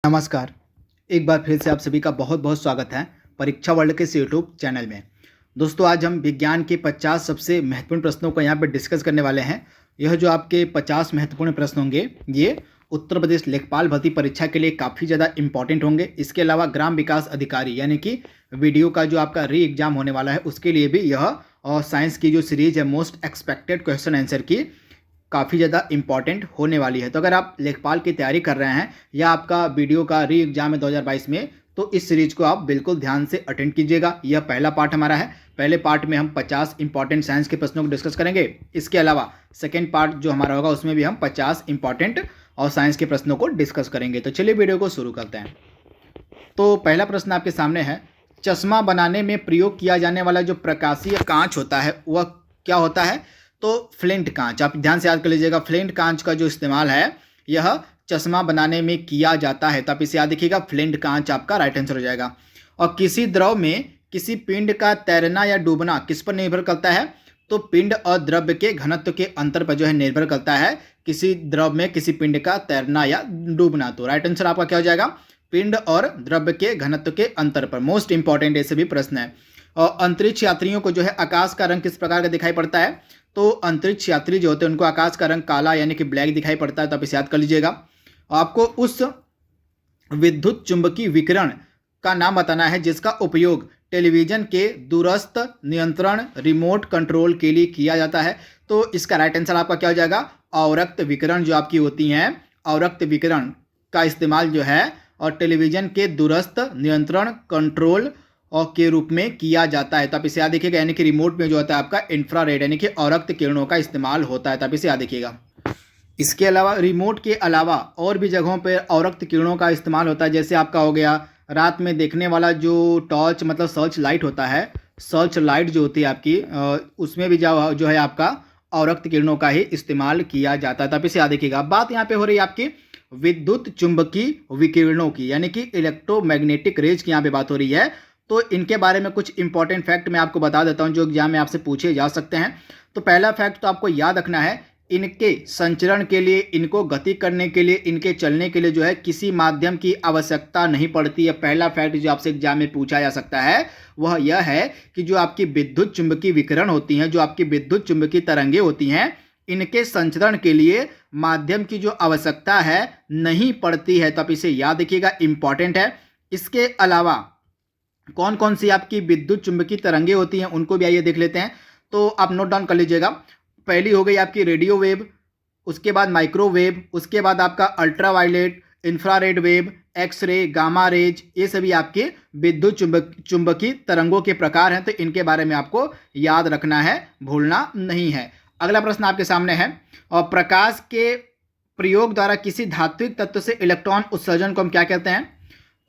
नमस्कार। एक बार फिर से आप सभी का बहुत बहुत स्वागत है परीक्षा वर्ल्ड के इस यूट्यूब चैनल में। दोस्तों, आज हम विज्ञान के 50 सबसे महत्वपूर्ण प्रश्नों को यहाँ पर डिस्कस करने वाले हैं। यह जो आपके 50 महत्वपूर्ण प्रश्न होंगे ये उत्तर प्रदेश लेखपाल भर्ती परीक्षा के लिए काफ़ी ज़्यादा इंपॉर्टेंट होंगे। इसके अलावा ग्राम विकास अधिकारी यानी कि वीडियो का जो आपका री एग्जाम होने वाला है उसके लिए भी यह और साइंस की जो सीरीज है मोस्ट एक्सपेक्टेड क्वेश्चन आंसर की काफ़ी ज़्यादा इंपॉर्टेंट होने वाली है। तो अगर आप लेखपाल की तैयारी कर रहे हैं या आपका वीडियो का री एग्जाम है 2022 में, तो इस सीरीज को आप बिल्कुल ध्यान से अटेंड कीजिएगा। यह पहला पार्ट हमारा है। पहले पार्ट में हम 50 इंपॉर्टेंट साइंस के प्रश्नों को डिस्कस करेंगे। इसके अलावा सेकेंड पार्ट जो हमारा होगा उसमें भी हम 50 इंपॉर्टेंट और साइंस के प्रश्नों को डिस्कस करेंगे। तो चलिए वीडियो को शुरू करते हैं। तो पहला प्रश्न आपके सामने है, चश्मा बनाने में प्रयोग किया जाने वाला जो प्रकाशीय कांच होता है वह क्या होता है? तो फ्लिंट कांच। आप ध्यान से याद कर लीजिएगा, फ्लिंट कांच का जो इस्तेमाल है यह चश्मा बनाने में किया जाता है। तो आप इसे याद रखिएगा, फ्लिंट कांच आपका राइट आंसर हो जाएगा। और किसी द्रव में किसी पिंड का तैरना या डूबना किस पर निर्भर करता है? तो पिंड और द्रव्य के घनत्व के अंतर पर जो है निर्भर करता है किसी द्रव में किसी पिंड का तैरना या डूबना। तो राइट आंसर आपका क्या हो जाएगा? पिंड और द्रव्य के घनत्व के अंतर पर। मोस्ट इंपॉर्टेंट ऐसे भी प्रश्न है। और अंतरिक्ष यात्रियों को जो है आकाश का रंग किस प्रकार का दिखाई पड़ता है? तो अंतरिक्ष यात्री जो होते हैं उनको आकाश का रंग काला यानी कि ब्लैक दिखाई पड़ता है। तो आप इसे याद कर लीजिएगा। आपको उस विद्युत चुंबकीय विकिरण का नाम बताना है जिसका उपयोग टेलीविजन के दूरस्थ नियंत्रण रिमोट कंट्रोल के लिए किया जाता है। तो इसका राइट आंसर आपका क्या हो जाएगा? अवरक्त विकिरण जो आपकी होती हैं, अवरक्त विकिरण का इस्तेमाल जो है और टेलीविजन के दूरस्थ नियंत्रण कंट्रोल और के रूप में किया जाता है। तो आप इसे याद देखिएगा, यानी कि रिमोट में जो होता है आपका इंफ्रारेड यानी कि अवरक्त किरणों का इस्तेमाल होता है। तो आप इसे याद देखिएगा। इसके अलावा रिमोट के अलावा और भी जगहों पर अवरक्त किरणों का इस्तेमाल होता है। जैसे आपका हो गया रात में देखने वाला जो टॉर्च मतलब सर्च लाइट होता है, सर्च लाइट जो होती है आपकी उसमें भी जो है आपका अवरक्त किरणों का ही इस्तेमाल किया जाता है। तो आप इसे याद देखिएगा। बात यहाँ पे हो रही है आपकी विद्युत चुंबकीय विकिरणों की यानी कि इलेक्ट्रोमैग्नेटिक रेज की यहाँ पे बात हो रही है। तो इनके बारे में कुछ इंपॉर्टेंट फैक्ट मैं आपको बता देता हूँ जो एग्जाम में आपसे पूछे जा सकते हैं। तो पहला फैक्ट तो आपको याद रखना है, इनके संचरण के लिए, इनको गति करने के लिए, इनके चलने के लिए जो है किसी माध्यम की आवश्यकता नहीं पड़ती है। पहला फैक्ट जो आपसे एग्जाम में पूछा जा सकता है वह यह है कि जो आपकी विद्युत चुंबकीय विकिरण होती हैं, जो आपकी विद्युत चुंबकीय तरंगे होती हैं, इनके संचरण के लिए माध्यम की जो आवश्यकता है नहीं पड़ती है। तो आप इसे याद रखिएगा, इंपॉर्टेंट है। इसके अलावा कौन कौन सी आपकी विद्युत चुंबकीय तरंगे होती हैं उनको भी आइए देख लेते हैं। तो आप नोट डाउन कर लीजिएगा। पहली हो गई आपकी रेडियो वेव, उसके बाद माइक्रोवेव, उसके बाद आपका ultraviolet, infrared wave, x-ray, gamma rays, ये सभी आपके विद्युत चुंबकीय तरंगों के प्रकार हैं। तो इनके बारे में आपको याद रखना है, भूलना नहीं है। अगला प्रश्न आपके सामने है, और प्रकाश के प्रयोग द्वारा किसी धात्विक तत्व से इलेक्ट्रॉन उत्सर्जन को हम क्या कहते हैं?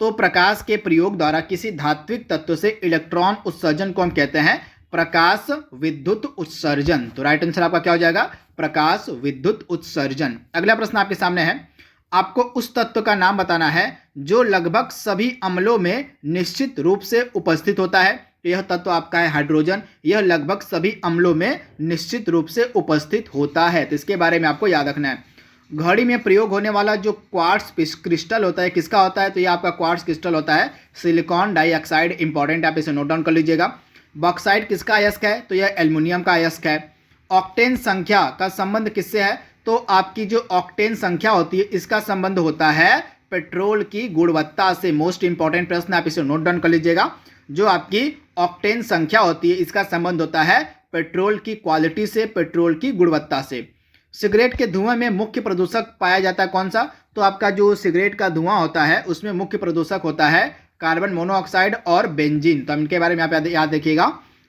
तो प्रकाश के प्रयोग द्वारा किसी धात्विक तत्व से इलेक्ट्रॉन उत्सर्जन को हम कहते हैं प्रकाश विद्युत उत्सर्जन। तो राइट आंसर आपका क्या हो जाएगा? प्रकाश विद्युत उत्सर्जन। अगला प्रश्न आपके सामने है, आपको उस तत्व का नाम बताना है जो लगभग सभी अम्लों में निश्चित रूप से उपस्थित होता है। यह तत्व आपका है हाइड्रोजन। यह लगभग सभी अम्लों में निश्चित रूप से उपस्थित होता है। तो इसके बारे में आपको याद रखना है। घड़ी में प्रयोग होने वाला जो क्वार्ट्ज क्रिस्टल होता है किसका होता है? तो यह आपका क्वार्ट्ज क्रिस्टल होता है सिलिकॉन डाइऑक्साइड। इंपॉर्टेंट, आप इसे नोट डाउन कर लीजिएगा। बॉक्साइट किसका अयस्क है? तो यह एल्युमिनियम का अयस्क है। ऑक्टेन संख्या का संबंध किससे है? तो आपकी जो ऑक्टेन संख्या होती है इसका संबंध होता है पेट्रोल की गुणवत्ता से। मोस्ट इंपॉर्टेंट प्रश्न, आप इसे नोट डाउन कर लीजिएगा। जो आपकी ऑक्टेन संख्या होती है इसका संबंध होता है पेट्रोल की क्वालिटी से, पेट्रोल की गुणवत्ता से। सिगरेट के धुएं में मुख्य प्रदूषक पाया जाता है कौन सा? तो आपका जो सिगरेट का धुआं होता है उसमें मुख्य प्रदूषक होता है कार्बन मोनोऑक्साइड और बेंजीन। तो इनके बारे में आप याद रखिएगा।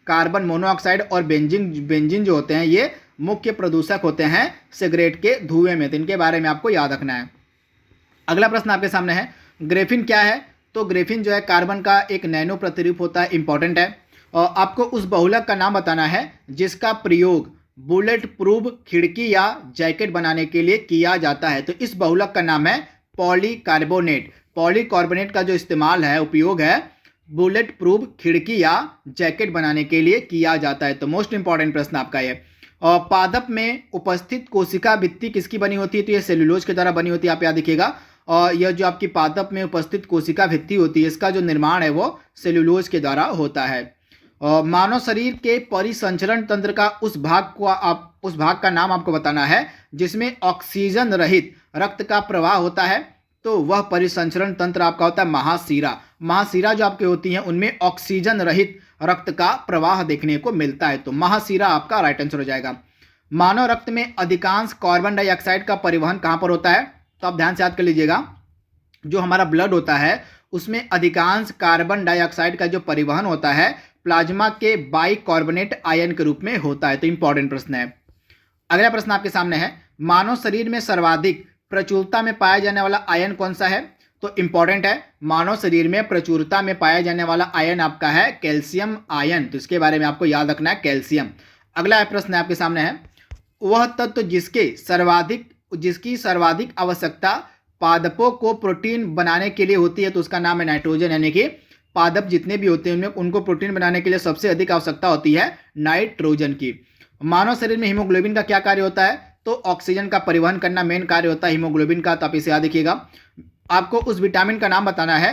कार्बन मोनोऑक्साइड और बेंजीन जो होते हैं ये मुख्य प्रदूषक होते हैं सिगरेट के धुएं में। तो इनके बारे में आपको याद रखना है। अगला प्रश्न आपके सामने है, ग्रेफिन क्या है? तो ग्रेफिन जो है कार्बन का एक नैनो प्रतिरूप होता है। इंपॉर्टेंट है। और आपको उस बहुलक का नाम बताना है जिसका प्रयोग बुलेट प्रूफ खिड़की या जैकेट बनाने के लिए किया जाता है। तो इस बहुलक का नाम है पॉलीकार्बोनेट। पॉलीकार्बोनेट का जो इस्तेमाल है, उपयोग है, बुलेट प्रूफ खिड़की या जैकेट बनाने के लिए किया जाता है। तो मोस्ट इंपॉर्टेंट प्रश्न आपका ये। और पादप में उपस्थित कोशिका भित्ति किसकी बनी होती है? तो ये सेल्यूलोज के द्वारा बनी होती है, आप याद रखिएगा। और यह जो आपकी पादप में उपस्थित कोशिका भित्ति होती है, इसका जो निर्माण है वो सेल्यूलोज के द्वारा होता है। मानव शरीर के परिसंचरण तंत्र का उस भाग का नाम आपको बताना है जिसमें ऑक्सीजन रहित रक्त का प्रवाह होता है। तो वह परिसंचरण तंत्र आपका होता है महाशिरा। महाशिरा जो आपके होती हैं उनमें ऑक्सीजन रहित रक्त का प्रवाह देखने को मिलता है। तो महाशिरा आपका राइट आंसर हो जाएगा। मानव रक्त में अधिकांश कार्बन डाइऑक्साइड का परिवहन कहाँ पर होता है? तो आप ध्यान से याद कर लीजिएगा, जो हमारा ब्लड होता है उसमें अधिकांश कार्बन डाइऑक्साइड का जो परिवहन होता है प्लाज्मा के बाइकार्बोनेट आयन के रूप में होता है। तो इंपॉर्टेंट प्रश्न है। अगला प्रश्न आपके सामने है, मानव शरीर में सर्वाधिक प्रचुरता में पाया जाने वाला आयन कौन सा है? तो इंपॉर्टेंट है, मानव शरीर में प्रचुरता में पाया जाने वाला आयन आपका है कैल्शियम आयन। तो इसके बारे में आपको याद रखना है, कैल्शियम। अगला प्रश्न आपके सामने है, वह तत्व जिसकी सर्वाधिक आवश्यकता पादपों को प्रोटीन बनाने के लिए होती है, तो उसका नाम है नाइट्रोजन। यानी कि पादप जितने भी होते हैं उनमें उनको प्रोटीन बनाने के लिए सबसे अधिक आवश्यकता होती है नाइट्रोजन की। मानव शरीर में हीमोग्लोबिन का क्या कार्य होता है? तो ऑक्सीजन का परिवहन करना मेन कार्य होता है हीमोग्लोबिन का। तो आप इसे याद रखिएगा। आपको उस विटामिन का नाम बताना है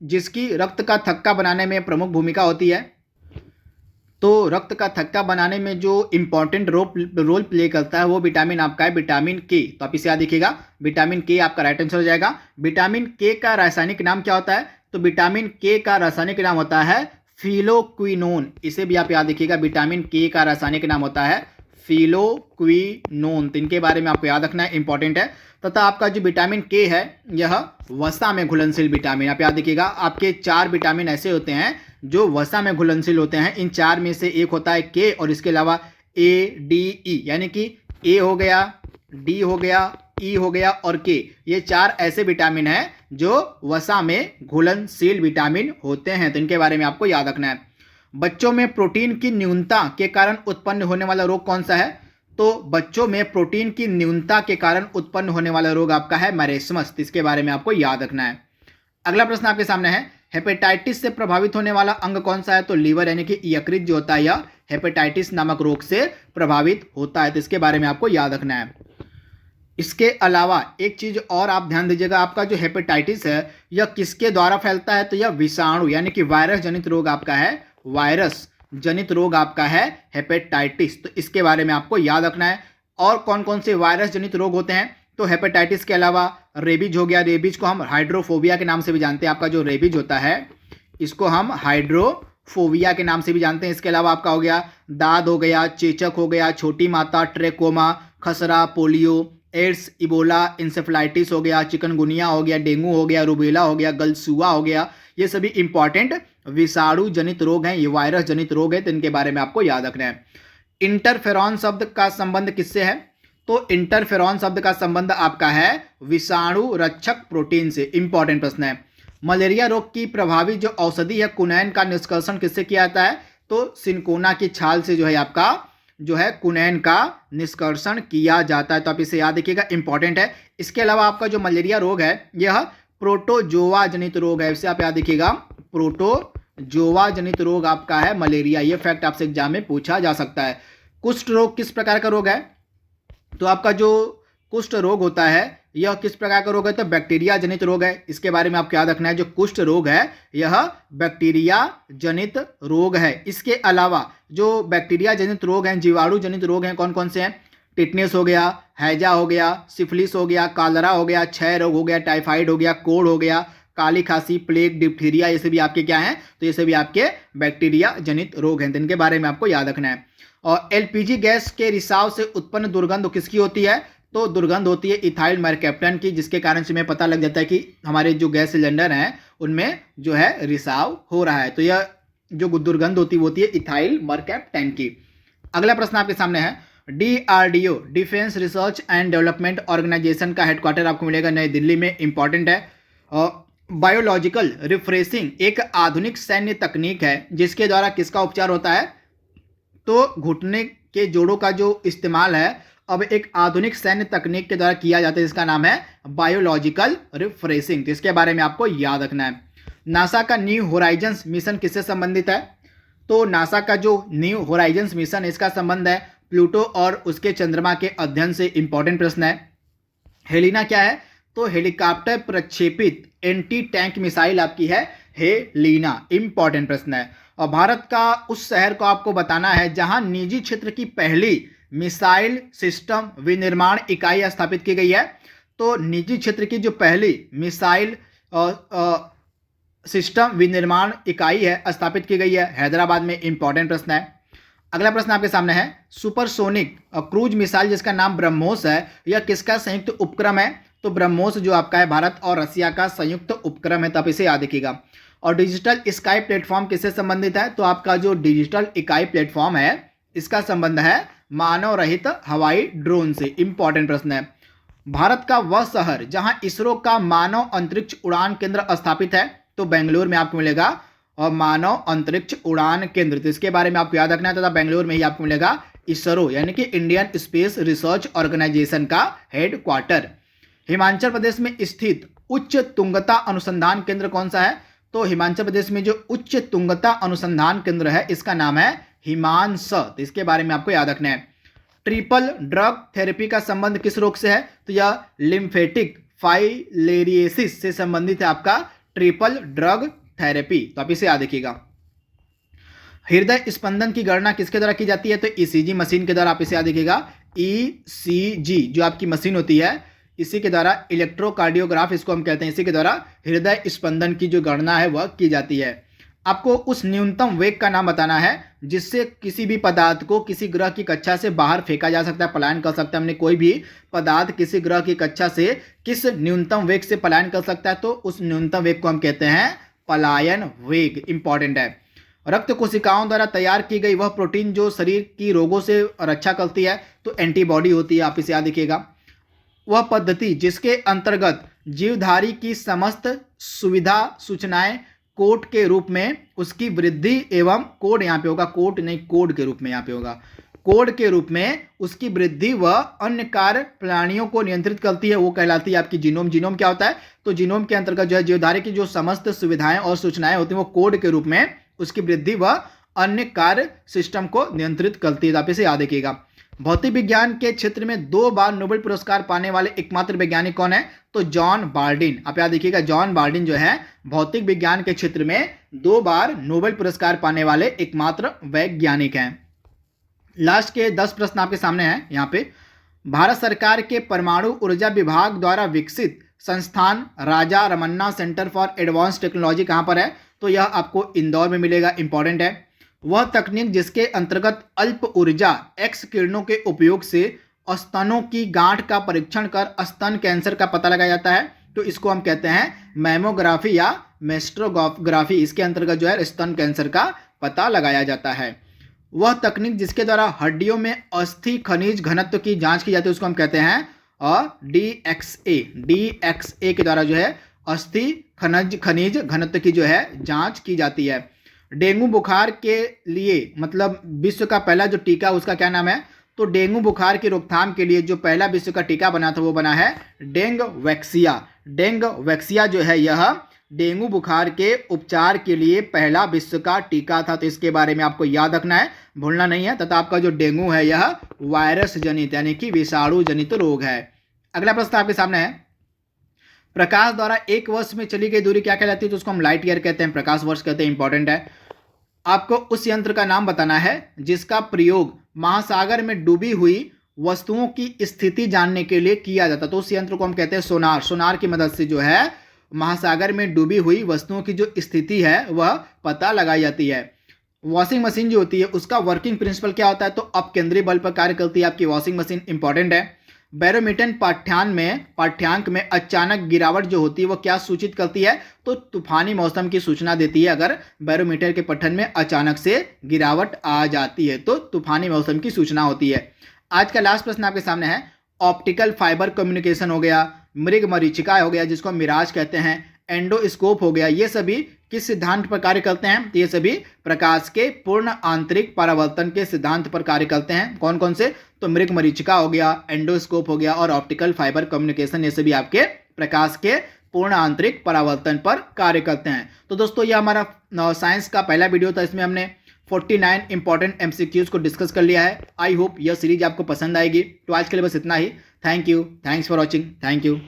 जिसकी रक्त का थक्का बनाने में प्रमुख भूमिका होती है। तो रक्त का थक्का बनाने में जो इंपॉर्टेंट रोल प्ले करता है वो विटामिन आपका है विटामिन के। तो आप इसे याद रखिएगा, विटामिन के आपका राइट आंसर हो जाएगा। विटामिन के का रासायनिक नाम क्या होता है? तो विटामिन के का रासायनिक नाम होता है फिलोक्विनोन। इसे भी आप याद रखिएगा, विटामिन के का रासायनिक नाम होता है फिलोक्विनोन। तो इनके बारे में आपको याद रखना है, इंपॉर्टेंट है। तथा आपका जो विटामिन के है यह वसा में घुलनशील विटामिन। आप याद रखिएगा, आपके 4 विटामिन ऐसे होते हैं जो वसा में घुलनशील होते हैं। इन 4 में से एक होता है के, और इसके अलावा ए डी ई, यानी कि ए हो गया, डी हो गया, ई हो गया और के, ये 4 ऐसे विटामिन हैं जो वसा में घुलनशील विटामिन होते हैं। तो इनके बारे में आपको याद रखना है। बच्चों में प्रोटीन की न्यूनता के कारण उत्पन्न होने वाला रोग कौन सा है? तो बच्चों में प्रोटीन की न्यूनता के कारण उत्पन्न होने वाला रोग आपका है मैरेस्मस। इसके बारे में आपको याद रखना है। अगला प्रश्न आपके सामने है, हेपेटाइटिस से प्रभावित होने वाला अंग कौन सा है? तो लीवर, यानी कि यकृत जो होता है यह हेपेटाइटिस नामक रोग से प्रभावित होता है। तो इसके बारे में आपको याद रखना है। इसके अलावा एक चीज और आप ध्यान दीजिएगा, आपका जो हेपेटाइटिस है यह किसके द्वारा फैलता है? तो यह विषाणु यानी कि वायरस जनित रोग आपका है, वायरस जनित रोग आपका है हेपेटाइटिस। तो इसके बारे में आपको याद रखना है। और कौन कौन से वायरस जनित रोग होते हैं? तो हेपेटाइटिस के अलावा रेबीज हो गया, रेबीज को हम हाइड्रोफोबिया के नाम से भी जानते हैं। आपका जो रेबीज होता है इसको हम हाइड्रोफोबिया के नाम से भी जानते हैं। इसके अलावा आपका हो गया दाद हो गया, चेचक हो गया, छोटी माता, ट्रेकोमा, खसरा, पोलियो, एड्स, इबोला, इंसेफ्लाइटिस हो गया, चिकनगुनिया हो गया, डेंगू हो गया, रुबेला हो गया, गलसुआ हो गया, ये सभी इंपॉर्टेंट विषाणु जनित रोग हैं, ये वायरस जनित रोग है। तो इनके बारे में आपको याद रखना है। इंटरफेरॉन शब्द का संबंध किससे है? तो इंटरफेरॉन शब्द का संबंध आपका है विषाणु रक्षक प्रोटीन से। इंपॉर्टेंट प्रश्न है। मलेरिया रोग की प्रभावी जो औषधि है कुनैन का निष्कर्षण किससे किया जाता है? तो सिनकोना की छाल से जो है आपका जो है कुनैन का निष्कर्षण किया जाता है। तो आप इसे याद रखिएगा, इंपॉर्टेंट है। इसके अलावा आपका जो मलेरिया रोग है यह प्रोटोजोआ जनित रोग है, इसे आप याद रखिएगा, प्रोटोजोआ जनित रोग आपका है मलेरिया। यह फैक्ट आपसे एग्जाम में पूछा जा सकता है। कुष्ठ रोग किस प्रकार का रोग है? तो आपका जो कुष्ठ रोग होता है यह किस प्रकार का रोग है? तो बैक्टीरिया जनित रोग है। इसके बारे में आपको याद रखना है, जो कुष्ठ रोग है यह बैक्टीरिया जनित रोग है। इसके अलावा जो बैक्टीरिया जनित रोग हैं, जीवाणु जनित रोग हैं, कौन कौन से हैं? टिटनेस हो गया, हैजा हो गया, सिफिलिस हो गया, कालरा हो गया, क्षय रोग हो गया, टाइफाइड हो गया, कोढ़ हो गया, काली खांसी, प्लेग, डिप्थीरिया, ये सभी आपके क्या हैं? तो ये सभी आपके बैक्टीरिया जनित रोग हैं। इनके बारे में आपको याद रखना है। और एलपीजी गैस के रिसाव से उत्पन्न दुर्गंध किसकी होती है? तो दुर्गंध होती है इथाइल मरकैप्टन की, जिसके कारण से हमें पता लग जाता है कि हमारे जो गैस सिलेंडर हैं उनमें जो है रिसाव हो रहा है। तो यह जो दुर्गंध होती है इथाइल मरकैप्टन की। अगला प्रश्न आपके सामने है, DRDO defence research and development organisation का हेडक्वार्टर आपको मिलेगा नई दिल्ली में। इंपॉर्टेंट है। बायोलॉजिकल रिफ्रेशिंग एक आधुनिक सैन्य तकनीक है जिसके द्वारा किसका उपचार होता है? तो घुटने के जोड़ों का जो इस्तेमाल है अब एक आधुनिक सैन्य तकनीक के द्वारा किया जाता है, जिसका नाम है बायोलॉजिकल रिफ्रेशिंग। तो इसके बारे में आपको याद रखना है। नासा का न्यू होराइजन्स मिशन किससे संबंधित है? तो नासा का जो न्यू होराइजन्स मिशन इसका संबंध है प्लूटो और उसके चंद्रमा के अध्ययन से। इंपॉर्टेंट प्रश्न है। हेलिना क्या है? तो हेलीकॉप्टर प्रक्षेपित एंटी टैंक मिसाइल आपकी है हेलिना। इंपॉर्टेंट प्रश्न है। और भारत का उस शहर को आपको बताना है जहां निजी क्षेत्र की पहली मिसाइल सिस्टम विनिर्माण इकाई स्थापित की गई है। तो निजी क्षेत्र की जो पहली मिसाइल सिस्टम विनिर्माण इकाई है स्थापित की गई है हैदराबाद में। इंपॉर्टेंट प्रश्न है। अगला प्रश्न आपके सामने है, सुपरसोनिक क्रूज मिसाइल जिसका नाम ब्रह्मोस है, यह किसका संयुक्त उपक्रम है? तो ब्रह्मोस जो आपका है भारत और रसिया का संयुक्त उपक्रम है, तो आप इसे याद रखिएगा। और डिजिटल स्काई प्लेटफॉर्म किससे संबंधित है? तो आपका जो डिजिटल इकाई प्लेटफॉर्म है इसका संबंध है मानव रहित हवाई ड्रोन से। इंपॉर्टेंट प्रश्न है। भारत का वह शहर जहां इसरो का मानव अंतरिक्ष उड़ान केंद्र स्थापित है, तो बेंगलुरु में आपको मिलेगा और मानव अंतरिक्ष उड़ान केंद्र। तो इसके बारे में आपको याद रखना है तथा बेंगलुरु में ही आपको मिलेगा इसरो यानी कि इंडियन स्पेस रिसर्च ऑर्गेनाइजेशन का हेडक्वार्टर। हिमाचल प्रदेश में स्थित उच्च तुंगता अनुसंधान केंद्र कौन सा है? तो हिमाचल प्रदेश में जो उच्च तुंगता अनुसंधान केंद्र है इसका नाम है हिमांस। तो इसके बारे में आपको याद रखना है। ट्रिपल ड्रग थेरेपी का संबंध किस रोग से है? तो यह लिम्फेटिक फाइलेरियोसिस से संबंधित है आपका ट्रिपल ड्रग थेरेपी। तो आप इसे याद रखिएगा। हृदय स्पंदन की गणना किसके द्वारा की जाती है? तो ईसीजी मशीन के द्वारा। आप इसे याद रखिएगा। ईसीजी जो आपकी मशीन होती है इसी के द्वारा, इलेक्ट्रोकार्डियोग्राफ इसको हम कहते हैं, इसी के द्वारा हृदय स्पंदन की जो गणना है वह की जाती है। आपको उस न्यूनतम वेग का नाम बताना है जिससे किसी भी पदार्थ को किसी ग्रह की कक्षा से बाहर फेंका जा सकता है, पलायन कर सकता है। हमने कोई भी पदार्थ किसी ग्रह की कक्षा से किस न्यूनतम वेग से पलायन कर सकता है, तो उस न्यूनतम वेग को हम कहते हैं पलायन वेग। इंपॉर्टेंट है। रक्त कोशिकाओं द्वारा तैयार की गई वह प्रोटीन जो शरीर की रोगों से रक्षा करती है, तो एंटीबॉडी होती है। आप इसे याद रखिएगा। वह पद्धति जिसके अंतर्गत जीवधारी की समस्त सुविधा सूचनाएं कोड के रूप में उसकी वृद्धि एवं कोड यहाँ पे होगा, कोड नहीं कोड के रूप में यहाँ पे होगा, कोड के रूप में उसकी वृद्धि व अन्य कार्य प्राणियों को नियंत्रित करती है, वो कहलाती है आपकी जीनोम। जीनोम क्या होता है? तो जीनोम के अंतर्गत जो है जीवधारी की जो समस्त सुविधाएं और सूचनाएं होती हैं वो कोड के रूप में उसकी वृद्धि व अन्य कार्य सिस्टम को नियंत्रित करती है। आप इसे याद रखिएगा। भौतिक विज्ञान के क्षेत्र में 2 बार नोबेल पुरस्कार पाने वाले एकमात्र वैज्ञानिक कौन है? तो जॉन बार्डिन। आप याद रखिएगा, जॉन बार्डिन जो है भौतिक विज्ञान के क्षेत्र में 2 बार नोबेल पुरस्कार पाने वाले एकमात्र वैज्ञानिक हैं। लास्ट के 10 प्रश्न आपके सामने हैं यहाँ पे। भारत सरकार के परमाणु ऊर्जा विभाग द्वारा विकसित संस्थान Raja Ramanna centre for advance technology कहाँ पर है? तो यह आपको इंदौर में मिलेगा। इंपॉर्टेंट है। वह तकनीक जिसके अंतर्गत अल्प ऊर्जा एक्स किरणों के उपयोग से स्तनों की गांठ का परीक्षण कर स्तन कैंसर का पता लगाया जाता है, तो इसको हम कहते हैं मैमोग्राफी या मेस्ट्रोग्राफी। इसके अंतर्गत जो है स्तन कैंसर का पता लगाया जाता है। वह तकनीक जिसके द्वारा हड्डियों में अस्थि खनिज घनत्व की जांच की जाती है उसको हम कहते हैं DXA के द्वारा जो है अस्थि खनिज घनत्व की जो है जांच की जाती है। डेंगू बुखार के लिए मतलब विश्व का पहला जो टीका उसका क्या नाम है? तो डेंगू बुखार की रोकथाम के लिए जो पहला विश्व का टीका बना था वो बना है डेंगवैक्सिया। डेंगवैक्सिया जो है यह डेंगू बुखार के उपचार के लिए पहला विश्व का टीका था। तो इसके बारे में आपको याद रखना है, भूलना नहीं है। तथा आपका जो डेंगू है यह वायरस जनित यानी कि विषाणु जनित रोग है। अगला प्रश्न आपके सामने है। प्रकाश द्वारा 1 वर्ष में चली गई दूरी क्या कहलाती है? तो उसको हम लाइट ईयर कहते हैं, प्रकाश वर्ष कहते हैं। इंपॉर्टेंट है। आपको उस यंत्र का नाम बताना है जिसका प्रयोग महासागर में डूबी हुई वस्तुओं की स्थिति जानने के लिए किया जाता है। तो उस यंत्र को हम कहते हैं सोनार। सोनार की मदद से जो है महासागर में डूबी हुई वस्तुओं की जो स्थिति है वह पता लगाई जाती है। वॉशिंग मशीन जो होती है उसका वर्किंग प्रिंसिपल क्या होता है? तो अपकेंद्रीय बल पर कार्य करती है आपकी वॉशिंग मशीन। इंपॉर्टेंट है। बैरोमीटर पाठ्यांक में अचानक गिरावट जो होती है वो क्या सूचित करती है? तो तूफानी मौसम की सूचना देती है। अगर बैरोमीटर के पठन में अचानक से गिरावट आ जाती है तो तूफानी मौसम की सूचना होती है। आज का लास्ट प्रश्न आपके सामने है। ऑप्टिकल फाइबर कम्युनिकेशन हो गया, मृग मरीचिका हो गया जिसको मिराज कहते हैं, एंडोस्कोप हो गया, ये सभी किस सिद्धांत पर कार्य करते हैं? तो ये सभी प्रकाश के पूर्ण आंतरिक परावर्तन के सिद्धांत पर कार्य करते हैं। कौन कौन से? तो मृग मरीचिका हो गया, एंडोस्कोप हो गया और ऑप्टिकल फाइबर कम्युनिकेशन, ये सभी आपके प्रकाश के पूर्ण आंतरिक परावर्तन पर कार्य करते हैं। तो दोस्तों ये हमारा साइंस का पहला वीडियो था। इसमें हमने 49 इंपॉर्टेंट MCQs को डिस्कस कर लिया है। आई होप यह सीरीज आपको पसंद आएगी। तो आज के लिए बस इतना ही। Thank you, thanks for watching, thank you.